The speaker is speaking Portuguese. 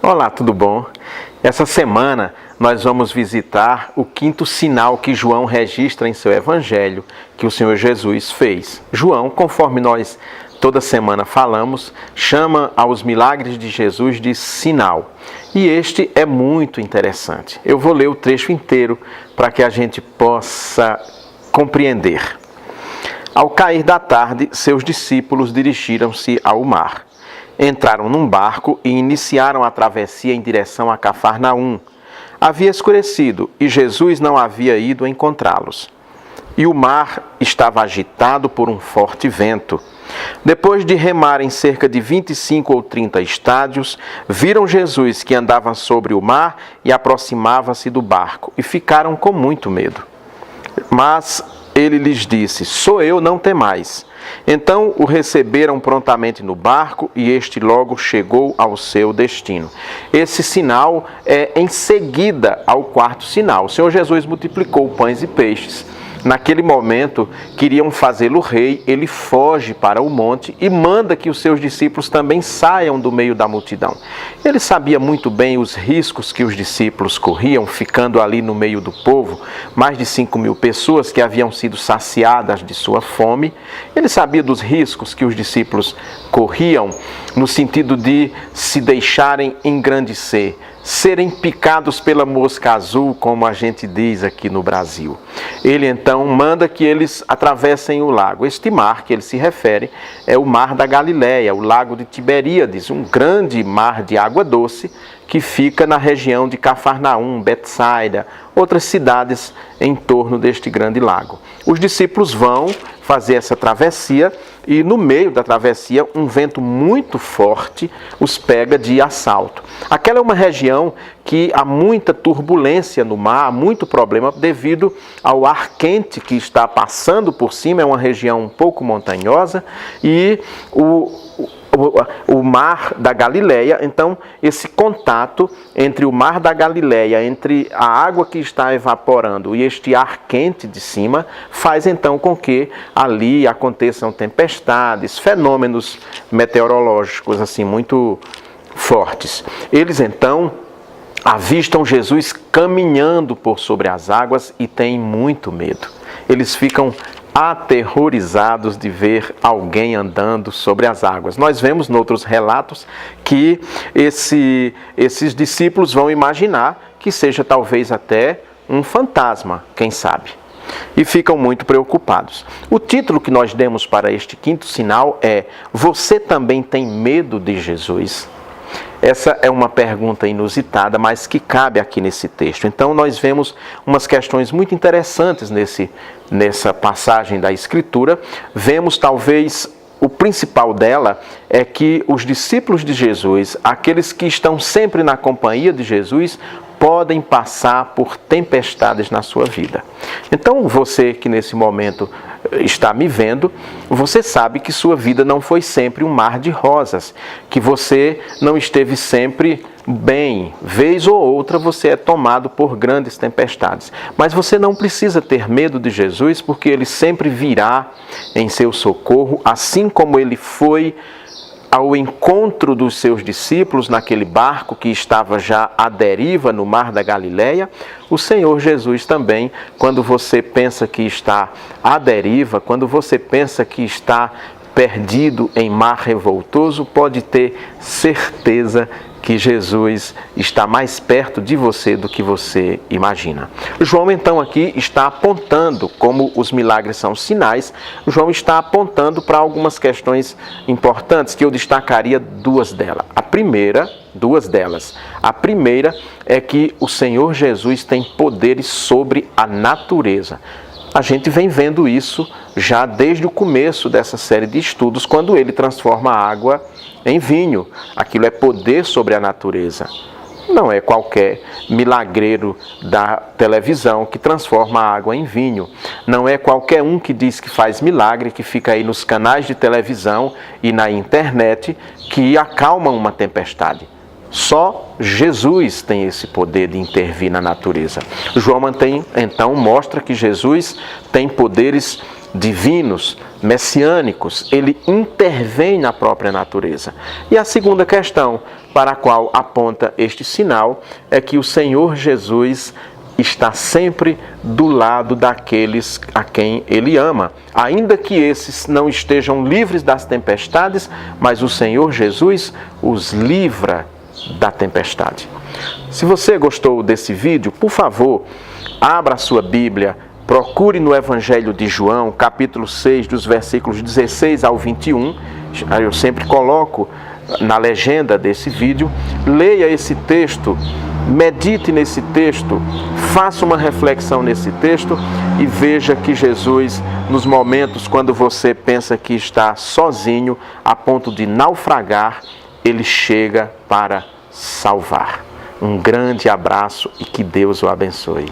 Olá, tudo bom? Essa semana nós vamos visitar o quinto sinal que João registra em seu evangelho que o Senhor Jesus fez. João, conforme nós toda semana falamos, chama aos milagres de Jesus de sinal. E este é muito interessante. Eu vou ler o trecho inteiro para que a gente possa compreender. Ao cair da tarde, seus discípulos dirigiram-se ao mar. Entraram num barco e iniciaram a travessia em direção a Cafarnaum. Havia escurecido e Jesus não havia ido encontrá-los. E o mar estava agitado por um forte vento. Depois de remarem cerca de 25 ou 30 estádios, viram Jesus que andava sobre o mar e aproximava-se do barco, e ficaram com muito medo. Mas ele lhes disse: "Sou eu, não temais." Então o receberam prontamente no barco e este logo chegou ao seu destino. Esse sinal é em seguida ao quarto sinal. O Senhor Jesus multiplicou pães e peixes. Naquele momento, queriam fazê-lo rei, ele foge para o monte e manda que os seus discípulos também saiam do meio da multidão. Ele sabia muito bem os riscos que os discípulos corriam, ficando ali no meio do povo, mais de 5.000 pessoas que haviam sido saciadas de sua fome. Ele sabia dos riscos que os discípulos corriam, no sentido de se deixarem engrandecer, serem picados pela mosca azul, como a gente diz aqui no Brasil. Ele então manda que eles atravessem o lago. Este mar que ele se refere é o mar da Galileia, o lago de Tiberíades, um grande mar de água doce que fica na região de Cafarnaum, Betsaida, outras cidades em torno deste grande lago. Os discípulos vão fazer essa travessia e no meio da travessia um vento muito forte os pega de assalto. Aquela é uma região que há muita turbulência no mar, há muito problema devido ao ar quente que está passando por cima, é uma região um pouco montanhosa e o mar da Galileia, então esse contato entre o mar da Galileia, entre a água que está evaporando e este ar quente de cima, faz então com que ali aconteçam tempestades, fenômenos meteorológicos assim muito fortes. Eles então avistam Jesus caminhando por sobre as águas e têm muito medo. Eles ficam aterrorizados de ver alguém andando sobre as águas. Nós vemos em outros relatos que esses discípulos vão imaginar que seja talvez até um fantasma, quem sabe. E ficam muito preocupados. O título que nós demos para este quinto sinal é: "Você também tem medo de Jesus?" Essa é uma pergunta inusitada, mas que cabe aqui nesse texto. Então, nós vemos umas questões muito interessantes nessa passagem da Escritura. Vemos, talvez, o principal dela é que os discípulos de Jesus, aqueles que estão sempre na companhia de Jesus, podem passar por tempestades na sua vida. Então, você que nesse momento está me vendo, você sabe que sua vida não foi sempre um mar de rosas, que você não esteve sempre bem. Vez ou outra você é tomado por grandes tempestades. Mas você não precisa ter medo de Jesus, porque ele sempre virá em seu socorro, assim como ele foi ao encontro dos seus discípulos naquele barco que estava já à deriva no mar da Galileia. O Senhor Jesus também, quando você pensa que está à deriva, quando você pensa que está perdido em mar revoltoso, pode ter certeza que Jesus está mais perto de você do que você imagina. João, então, aqui está apontando, como os milagres são sinais, João está apontando para algumas questões importantes que eu destacaria duas delas. Duas delas. A primeira é que o Senhor Jesus tem poderes sobre a natureza. A gente vem vendo isso já desde o começo dessa série de estudos, quando ele transforma a água em vinho. Aquilo é poder sobre a natureza. Não é qualquer milagreiro da televisão que transforma a água em vinho. Não é qualquer um que diz que faz milagre, que fica aí nos canais de televisão e na internet, que acalma uma tempestade. Só Jesus tem esse poder de intervir na natureza. João então mostra que Jesus tem poderes divinos messiânicos, ele intervém na própria natureza. E a segunda questão para a qual aponta este sinal é que o Senhor Jesus está sempre do lado daqueles a quem ele ama, ainda que esses não estejam livres das tempestades, mas o Senhor Jesus os livra da tempestade. Se você gostou desse vídeo, por favor, abra a sua Bíblia, procure no Evangelho de João, capítulo 6, dos versículos 16 ao 21, eu sempre coloco na legenda desse vídeo, leia esse texto, medite nesse texto, faça uma reflexão nesse texto e veja que Jesus, nos momentos quando você pensa que está sozinho, a ponto de naufragar, ele chega para salvar. Um grande abraço e que Deus o abençoe.